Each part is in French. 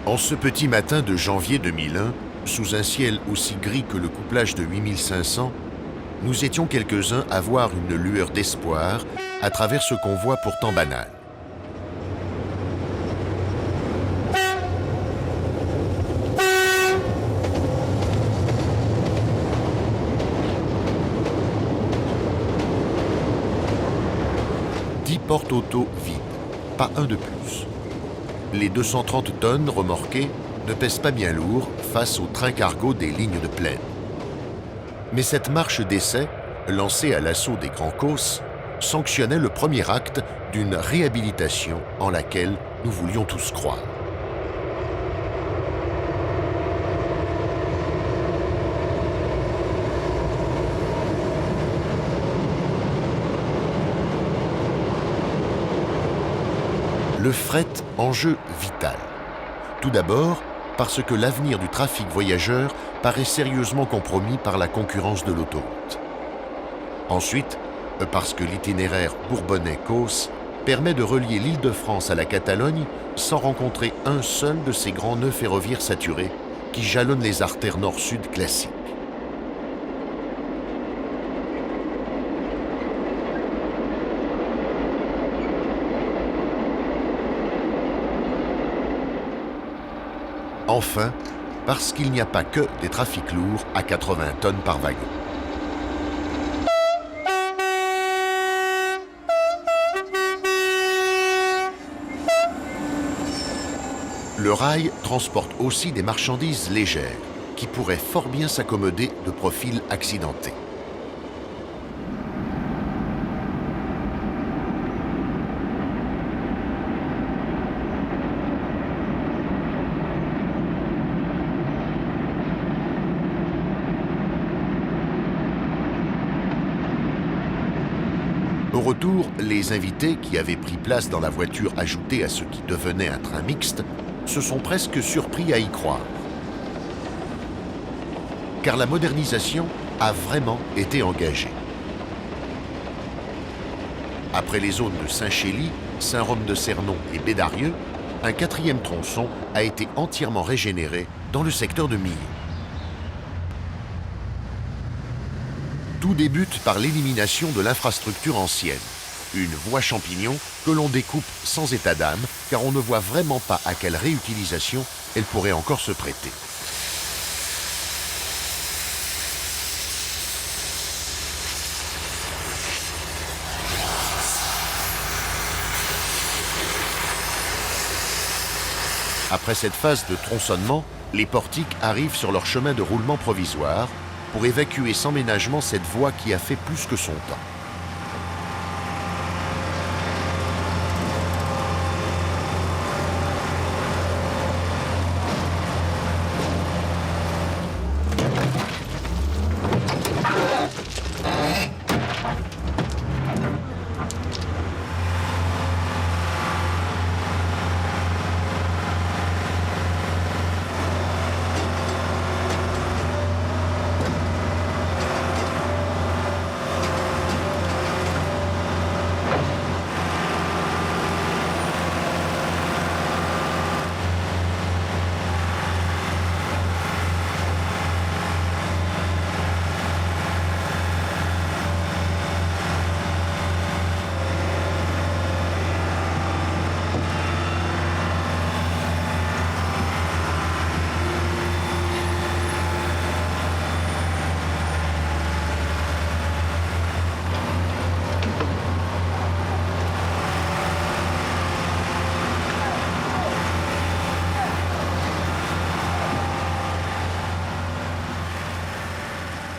En ce petit matin de janvier 2001, sous un ciel aussi gris que le couplage de 8500, nous étions quelques-uns à voir une lueur d'espoir à travers ce convoi pourtant banal. Porte auto vide, pas un de plus. Les 230 tonnes remorquées ne pèsent pas bien lourd face au train cargo des lignes de plaine. Mais cette marche d'essai, lancée à l'assaut des grands COS, sanctionnait le premier acte d'une réhabilitation en laquelle nous voulions tous croire. Le fret, enjeu vital. Tout d'abord, parce que l'avenir du trafic voyageur paraît sérieusement compromis par la concurrence de l'autoroute. Ensuite, parce que l'itinéraire Bourbonnais-Causse permet de relier l'Île-de-France à la Catalogne sans rencontrer un seul de ces grands nœuds ferroviaires saturés qui jalonnent les artères nord-sud classiques. Enfin, parce qu'il n'y a pas que des trafics lourds à 80 tonnes par wagon. Le rail transporte aussi des marchandises légères qui pourraient fort bien s'accommoder de profils accidentés. Au retour, les invités qui avaient pris place dans la voiture ajoutée à ce qui devenait un train mixte se sont presque surpris à y croire. Car la modernisation a vraiment été engagée. Après les zones de Saint-Chély, Saint-Rome-de-Cernon et Bédarieux, un quatrième tronçon a été entièrement régénéré dans le secteur de Millau. Tout débute par l'élimination de l'infrastructure ancienne, une voie champignon que l'on découpe sans état d'âme, car on ne voit vraiment pas à quelle réutilisation elle pourrait encore se prêter. Après cette phase de tronçonnement, les portiques arrivent sur leur chemin de roulement provisoire pour évacuer sans ménagement cette voie qui a fait plus que son temps.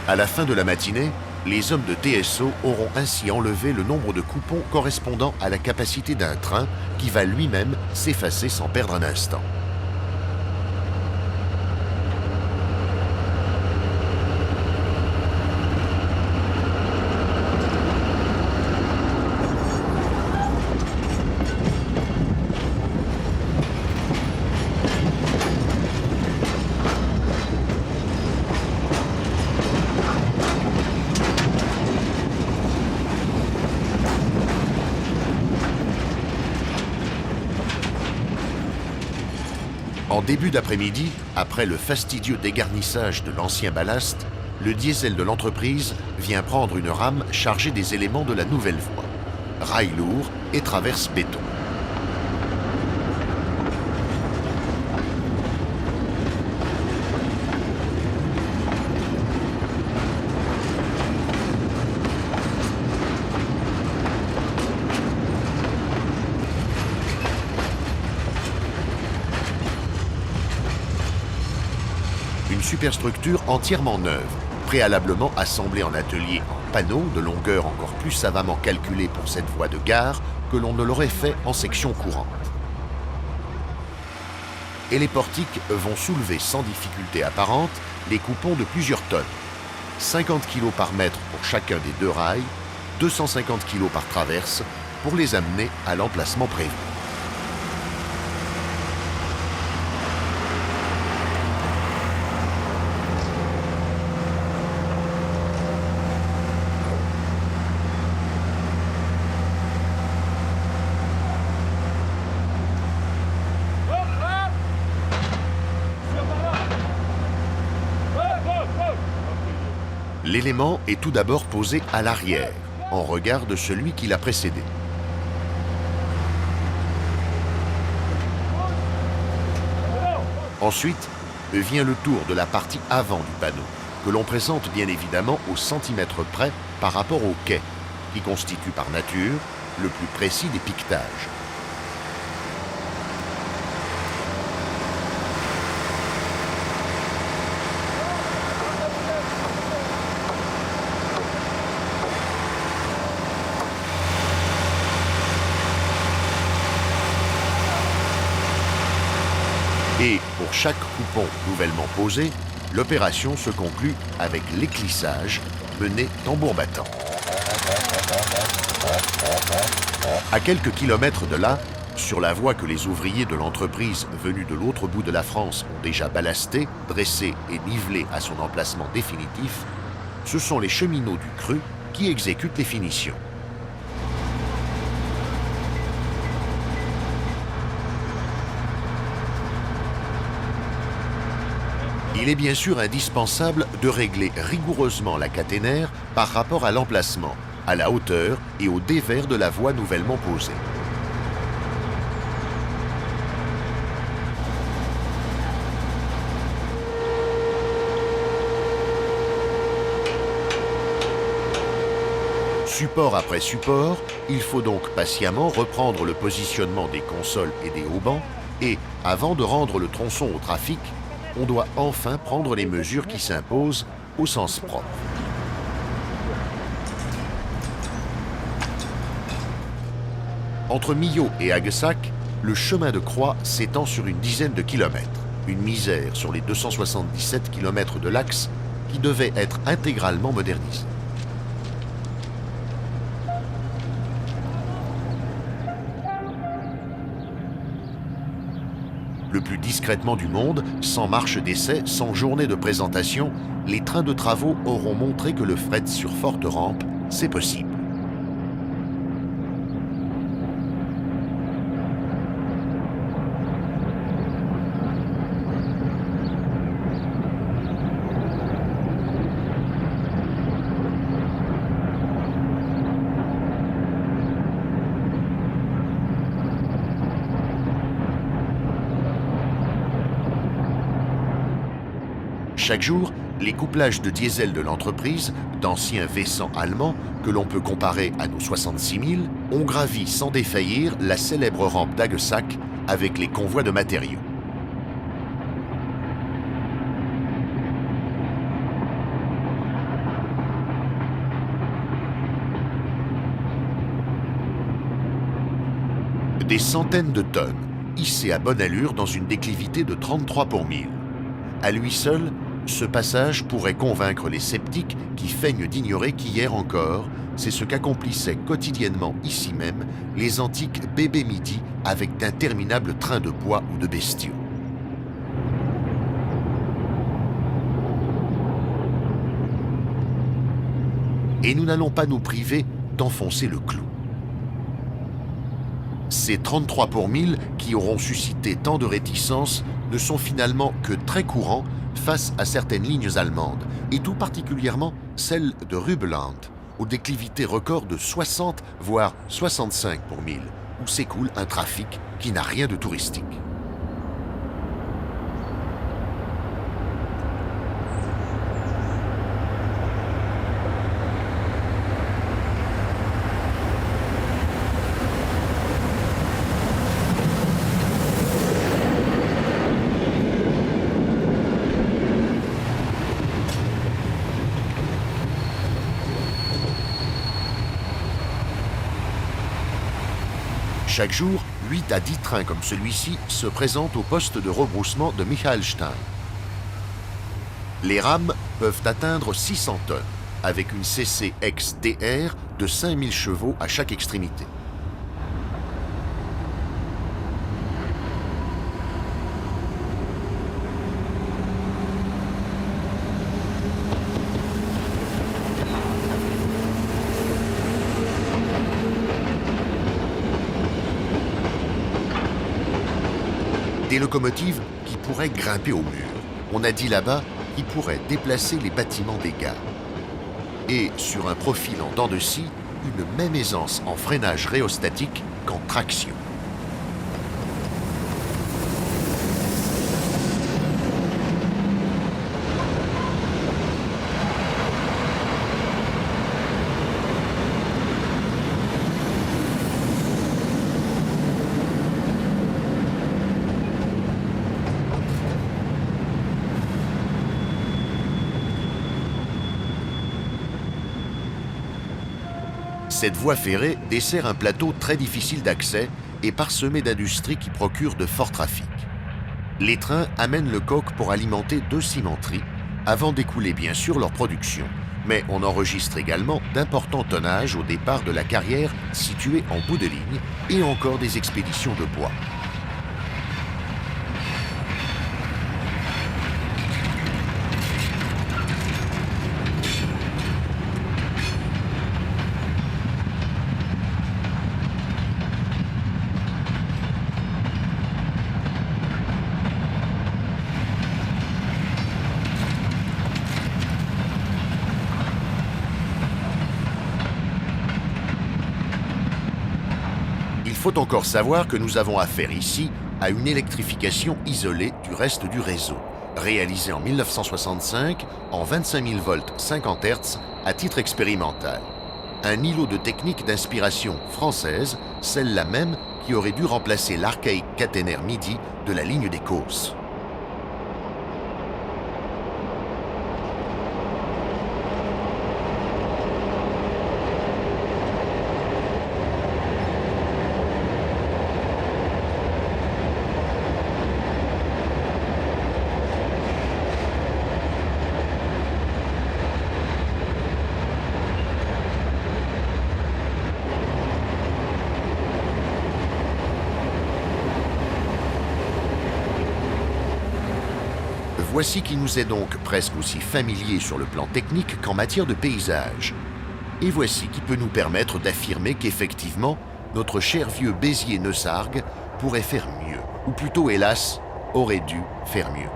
À la fin de la matinée, les hommes de TSO auront ainsi enlevé le nombre de coupons correspondant à la capacité d'un train qui va lui-même s'effacer sans perdre un instant. Début d'après-midi, après le fastidieux dégarnissage de l'ancien ballast, le diesel de l'entreprise vient prendre une rame chargée des éléments de la nouvelle voie. Rail lourd et traverse béton. Une superstructure entièrement neuve, préalablement assemblée en atelier en panneaux de longueur encore plus savamment calculée pour cette voie de gare que l'on ne l'aurait fait en section courante. Et les portiques vont soulever sans difficulté apparente les coupons de plusieurs tonnes. 50 kg par mètre pour chacun des deux rails, 250 kg par traverse pour les amener à l'emplacement prévu. L'élément est tout d'abord posé à l'arrière, en regard de celui qui l'a précédé. Ensuite, vient le tour de la partie avant du panneau, que l'on présente bien évidemment au centimètre près par rapport au quai, qui constitue par nature le plus précis des piquetages. Et pour chaque coupon nouvellement posé, l'opération se conclut avec l'éclissage mené tambour battant. À quelques kilomètres de là, sur la voie que les ouvriers de l'entreprise venus de l'autre bout de la France ont déjà ballastée, dressée et nivelée à son emplacement définitif, ce sont les cheminots du cru qui exécutent les finitions. Il est bien sûr indispensable de régler rigoureusement la caténaire par rapport à l'emplacement, à la hauteur et au dévers de la voie nouvellement posée. Support après support, il faut donc patiemment reprendre le positionnement des consoles et des haubans et, avant de rendre le tronçon au trafic, on doit enfin prendre les mesures qui s'imposent au sens propre. Entre Millau et Aguessac, le chemin de croix s'étend sur une dizaine de kilomètres, une misère sur les 277 kilomètres de l'axe qui devait être intégralement modernisé. Le plus discrètement du monde, sans marche d'essai, sans journée de présentation, les trains de travaux auront montré que le fret sur forte rampe, c'est possible. Chaque jour, les couplages de diesel de l'entreprise, d'anciens V100 allemands, que l'on peut comparer à nos 66 000, ont gravi sans défaillir la célèbre rampe d'Aguessac avec les convois de matériaux. Des centaines de tonnes, hissées à bonne allure dans une déclivité de 33 pour 1000. À lui seul, ce passage pourrait convaincre les sceptiques qui feignent d'ignorer qu'hier encore, c'est ce qu'accomplissaient quotidiennement ici même les antiques bébés midi avec d'interminables trains de bois ou de bestiaux. Et nous n'allons pas nous priver d'enfoncer le clou. Ces 33 pour 1000 qui auront suscité tant de réticences ne sont finalement que très courants face à certaines lignes allemandes, et tout particulièrement celle de Rubeland, aux déclivités records de 60 voire 65 pour 1000, où s'écoule un trafic qui n'a rien de touristique. Chaque jour, 8 à 10 trains comme celui-ci se présentent au poste de rebroussement de Michalstein. Les rames peuvent atteindre 600 tonnes, avec une CCX-TR de 5000 chevaux à chaque extrémité. Des locomotives qui pourraient grimper au mur. On a dit là-bas qu'ils pourraient déplacer les bâtiments des gares. Et sur un profil en dents de scie, une même aisance en freinage rhéostatique qu'en traction. Cette voie ferrée dessert un plateau très difficile d'accès et parsemé d'industries qui procurent de forts trafics. Les trains amènent le coke pour alimenter 2 cimenteries, avant d'écouler bien sûr leur production, mais on enregistre également d'importants tonnages au départ de la carrière située en bout de ligne et encore des expéditions de bois. Il faut encore savoir que nous avons affaire ici à une électrification isolée du reste du réseau, réalisée en 1965 en 25 000 volts 50 Hz à titre expérimental. Un îlot de technique d'inspiration française, celle-là même qui aurait dû remplacer l'archaïque caténaire MIDI de la ligne des Causses. Voici qui nous est donc presque aussi familier sur le plan technique qu'en matière de paysage. Et voici qui peut nous permettre d'affirmer qu'effectivement, notre cher vieux Béziers-Neussargues pourrait faire mieux, ou plutôt, hélas, aurait dû faire mieux.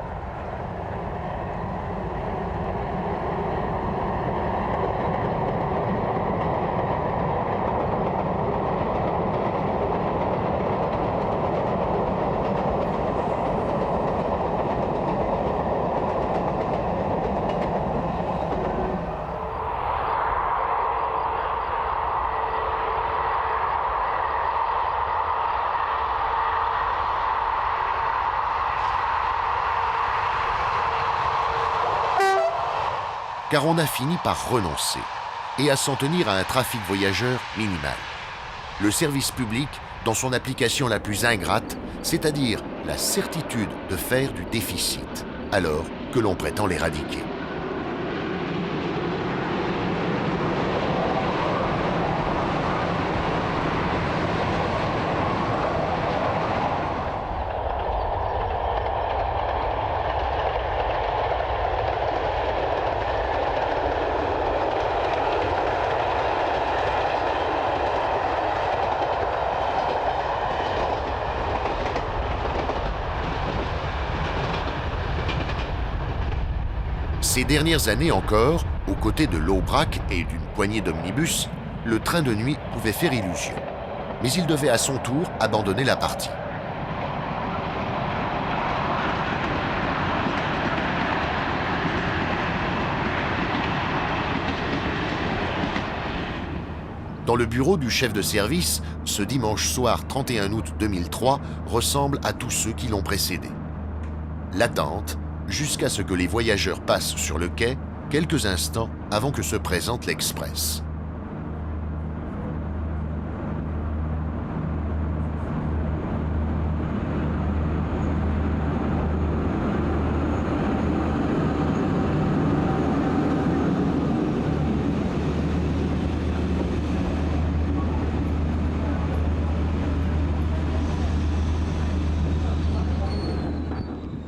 Car on a fini par renoncer et à s'en tenir à un trafic voyageur minimal. Le service public, dans son application la plus ingrate, c'est-à-dire la certitude de faire du déficit, alors que l'on prétend l'éradiquer. Ces dernières années encore, aux côtés de l'Aubrac et d'une poignée d'omnibus, le train de nuit pouvait faire illusion. Mais il devait à son tour abandonner la partie. Dans le bureau du chef de service, ce dimanche soir 31 août 2003 ressemble à tous ceux qui l'ont précédé. L'attente, jusqu'à ce que les voyageurs passent sur le quai, quelques instants avant que se présente l'Express.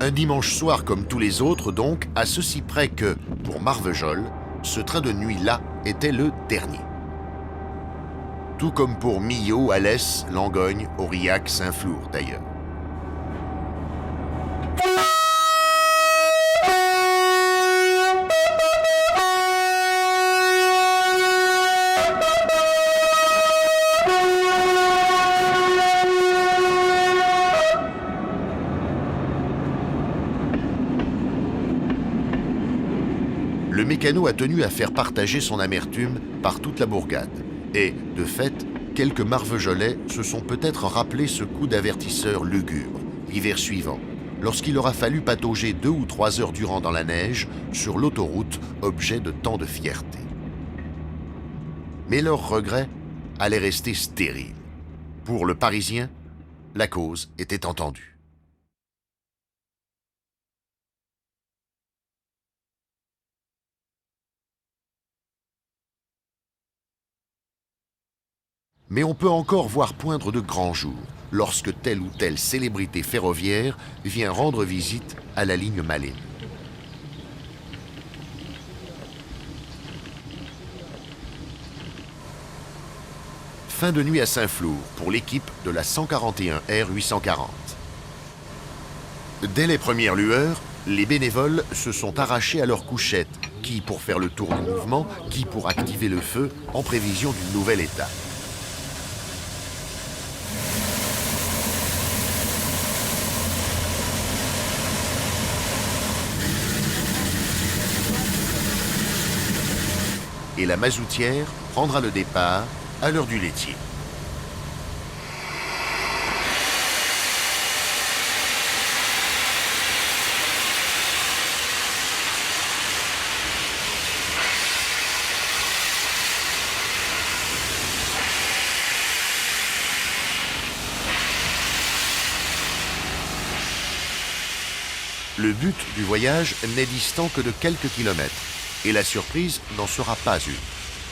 Un dimanche soir comme tous les autres donc, à ceci près que, pour Marvejols, ce train de nuit-là était le dernier. Tout comme pour Millau, Alès, Langogne, Aurillac, Saint-Flour d'ailleurs. Le mécano a tenu à faire partager son amertume par toute la bourgade. Et, de fait, quelques Marvejolais se sont peut-être rappelé ce coup d'avertisseur lugubre, l'hiver suivant, lorsqu'il aura fallu patauger 2 ou 3 heures durant dans la neige sur l'autoroute, objet de tant de fierté. Mais leur regret allait rester stérile. Pour le Parisien, la cause était entendue. Mais on peut encore voir poindre de grands jours lorsque telle ou telle célébrité ferroviaire vient rendre visite à la ligne Malines. Fin de nuit à Saint-Flour pour l'équipe de la 141 R 840. Dès les premières lueurs, les bénévoles se sont arrachés à leurs couchettes, qui pour faire le tour du mouvement, qui pour activer le feu en prévision d'une nouvelle étape. Et la mazoutière prendra le départ à l'heure du laitier. Le but du voyage n'est distant que de quelques kilomètres. Et la surprise n'en sera pas une,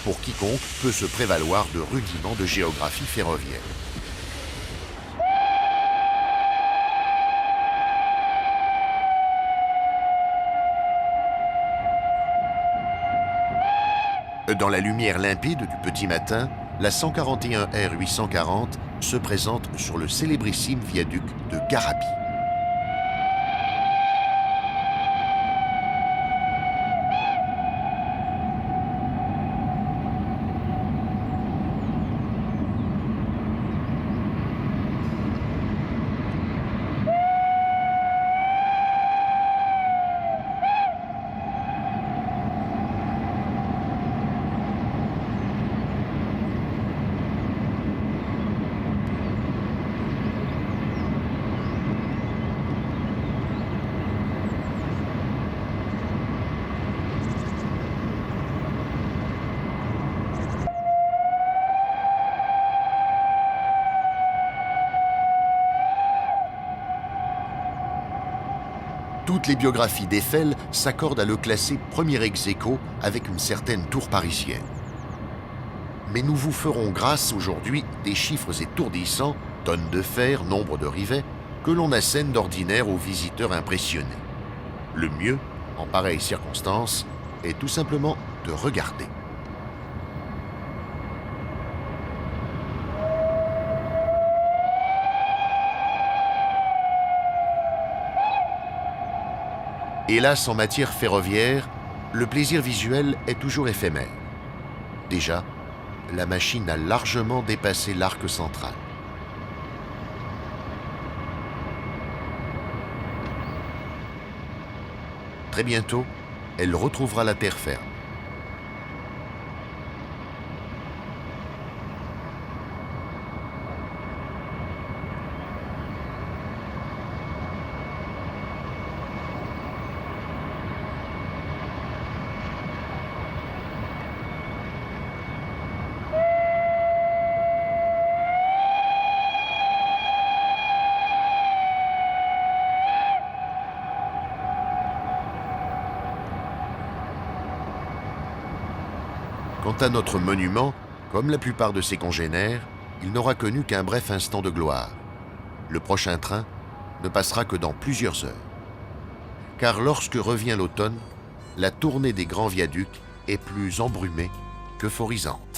pour quiconque peut se prévaloir de rudiments de géographie ferroviaire. Dans la lumière limpide du petit matin, la 141 R 840 se présente sur le célébrissime viaduc de Garabit. Toutes les biographies d'Eiffel s'accordent à le classer premier ex-aequo avec une certaine tour parisienne. Mais nous vous ferons grâce aujourd'hui des chiffres étourdissants, tonnes de fer, nombre de rivets, que l'on assène d'ordinaire aux visiteurs impressionnés. Le mieux, en pareille circonstance, est tout simplement de regarder. Hélas, en matière ferroviaire, le plaisir visuel est toujours éphémère. Déjà, la machine a largement dépassé l'arc central. Très bientôt, elle retrouvera la terre ferme. Quant à notre monument, comme la plupart de ses congénères, il n'aura connu qu'un bref instant de gloire. Le prochain train ne passera que dans plusieurs heures. Car lorsque revient l'automne, la tournée des grands viaducs est plus embrumée qu'euphorisante.